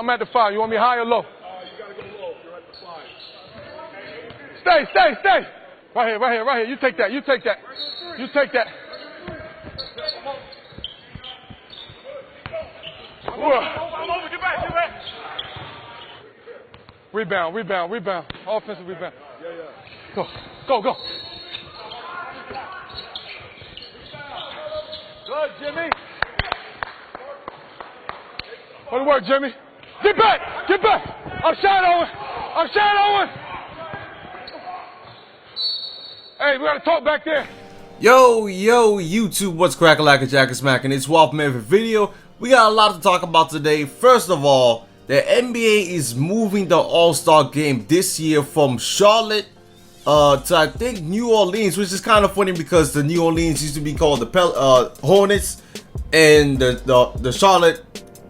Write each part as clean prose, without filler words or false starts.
I'm at the 5. You want me high or low? You gotta go low. You're at the 5. Stay. Right here. You take that. You take that. I'm over. Get back. Rebound. Offensive rebound. Yeah. Go. Good, Jimmy. Way to work, Jimmy. Get back. I'm shadowing. Hey, we got to talk back there. Yo, YouTube, what's crackin' like a jacket smacking? It's welcome to every video. We got a lot to talk about today. First of all, the NBA is moving the All-Star game this year from Charlotte to I think New Orleans, which is kind of funny because the New Orleans used to be called the Hornets, and the Charlotte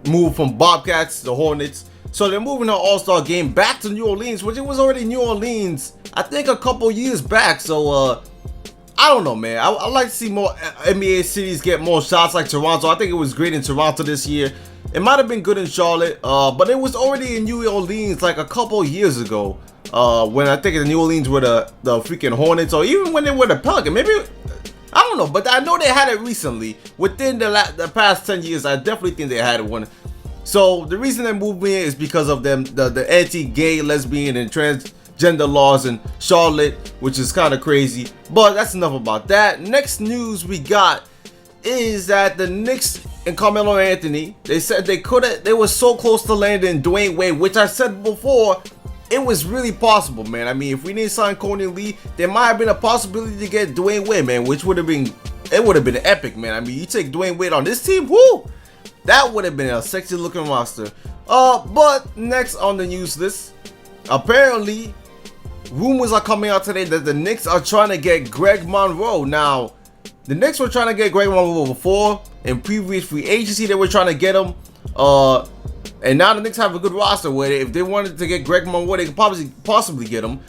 moved from Bobcats to Hornets. So they're moving the All-Star game back to New Orleans, which it was already New Orleans, I think, a couple years back. So I don't know, man. I like to see more NBA cities get more shots like Toronto. I think it was great in Toronto this year. It might have been good in Charlotte, but it was already in New Orleans like a couple years ago. When I think the New Orleans were the freaking Hornets, or even when they were the Pelicans. Maybe, I don't know, but I know they had it recently. Within the past 10 years, I definitely think they had one. So the reason they're moving is because of the anti-gay, lesbian, and transgender laws in Charlotte, which is kind of crazy. But that's enough about that. Next news we got is that the Knicks and Carmelo Anthony, they said they were so close to landing Dwayne Wade, which I said before, it was really possible, man. I mean, if we didn't sign Courtney Lee, there might have been a possibility to get Dwayne Wade, man, which would have been epic, man. I mean, you take Dwayne Wade on this team, whoo! That would have been a sexy looking roster. But next on the news list, apparently, rumors are coming out today that the Knicks are trying to get Greg Monroe. Now, the Knicks were trying to get Greg Monroe before. In previous free agency, they were trying to get him. And now the Knicks have a good roster where if they wanted to get Greg Monroe, they could possibly get him.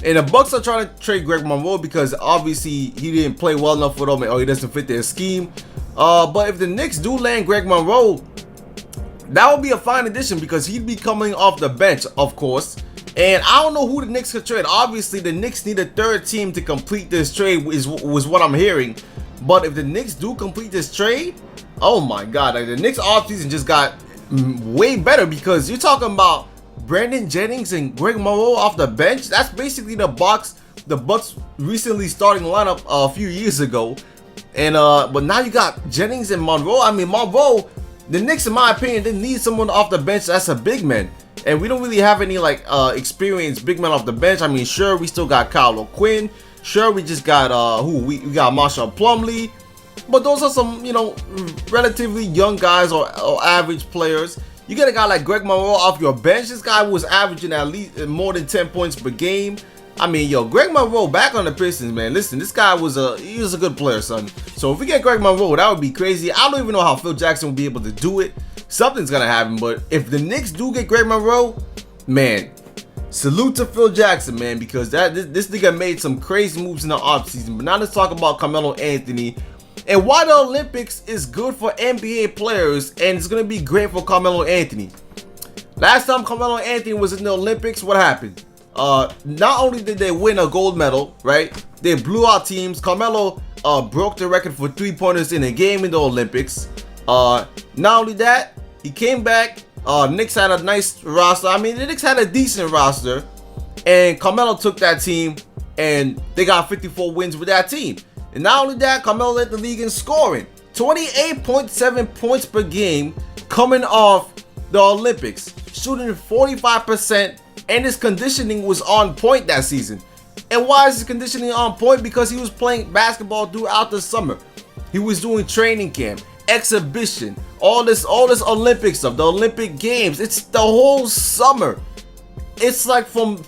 And the Bucks are trying to trade Greg Monroe because obviously he didn't play well enough for them, or he doesn't fit their scheme. But if the Knicks do land Greg Monroe, that would be a fine addition because he'd be coming off the bench, of course. And I don't know who the Knicks could trade. Obviously, the Knicks need a third team to complete this trade, was what I'm hearing. But if the Knicks do complete this trade, oh my God, like the Knicks offseason just got way better because you're talking about Brandon Jennings and Greg Monroe off the bench. That's basically the Bucks recently starting lineup a few years ago. And but now you got Jennings and Monroe. I mean, Monroe, the Knicks, in my opinion, they need someone off the bench that's a big man. And we don't really have any like experienced big men off the bench. I mean, sure, we still got Kyle O'Quinn. Sure, we just got we got Marshall Plumlee. But those are some, you know, relatively young guys or average players. You get a guy like Greg Monroe off your bench. This guy was averaging at least more than 10 points per game. I mean, yo, Greg Monroe back on the Pistons, man. Listen, this guy was a good player, son. So if we get Greg Monroe, that would be crazy. I don't even know how Phil Jackson will be able to do it. Something's gonna happen. But if the Knicks do get Greg Monroe, man, salute to Phil Jackson, man, because this nigga made some crazy moves in the offseason. But now let's talk about Carmelo Anthony and why the Olympics is good for NBA players and it's gonna be great for Carmelo Anthony. Last time Carmelo Anthony was in the Olympics, what happened? Not only did they win a gold medal, right? They blew out teams. Carmelo broke the record for 3-pointers in a game in the Olympics. Not only that, he came back. Knicks had a nice roster. I mean, the Knicks had a decent roster, and Carmelo took that team, and they got 54 wins with that team. And not only that, Carmelo led the league in scoring, 28.7 points per game, coming off the Olympics, shooting 45%. And his conditioning was on point that season. And why is his conditioning on point? Because he was playing basketball throughout the summer. He was doing training camp, exhibition, all this Olympic stuff, the Olympic Games. It's the whole summer. It's like from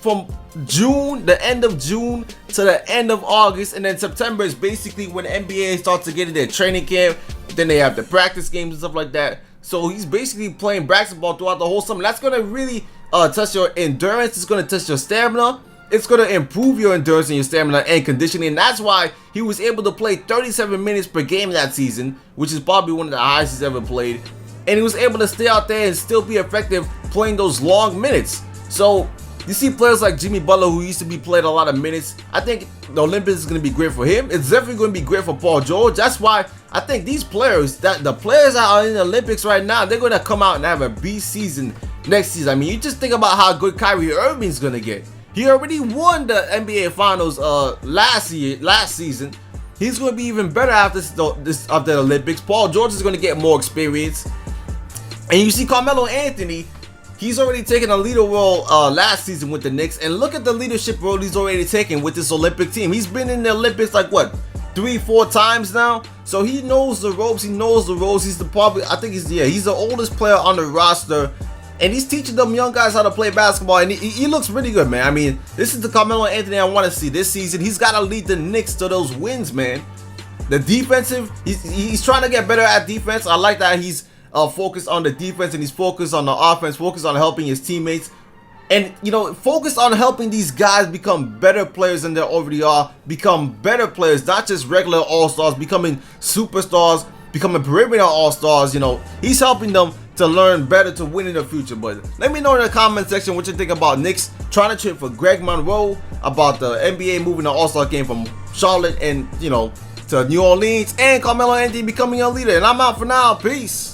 June, the end of June to the end of August, and then September is basically when the NBA starts to get in their training camp. Then they have the practice games and stuff like that. So he's basically playing basketball throughout the whole summer. That's gonna really test your endurance. It's gonna test your stamina. It's gonna improve your endurance and your stamina and conditioning. And that's why he was able to play 37 minutes per game that season, which is probably one of the highest he's ever played. and he was able to stay out there and still be effective playing those long minutes. So you see players like Jimmy Butler, who used to be playing a lot of minutes. I think the Olympics is going to be great for him. It's definitely going to be great for Paul George. That's why I think these players, the players that are in the Olympics right now, they're going to come out and have a beast season next season. I mean, you just think about how good Kyrie Irving's going to get. He already won the NBA Finals last season. He's going to be even better after the Olympics. Paul George is going to get more experience. And you see Carmelo Anthony, he's already taken a leader role last season with the Knicks. And look at the leadership role he's already taken with this Olympic team. He's been in the Olympics like what, 3-4 times now? So he knows the ropes. He knows the roles. He's he's the oldest player on the roster. And he's teaching them young guys how to play basketball, and he looks really good, man. I mean, this is the Carmelo Anthony I want to see this season. He's got to lead the Knicks to those wins, man. The defensive, he's trying to get better at defense. I like that he's focused on the defense, and he's focused on the offense, focused on helping his teammates. And, you know, focused on helping these guys become better players than they already are. Become better players, not just regular all-stars, becoming superstars, becoming perimeter all-stars. You know, he's helping them to learn better to win in the future. But let me know in the comment section what you think about Knicks trying to trade for Greg Monroe, about the NBA moving the All-Star game from Charlotte and, you know, to New Orleans, and Carmelo Anthony becoming a leader. And I'm out for now. Peace.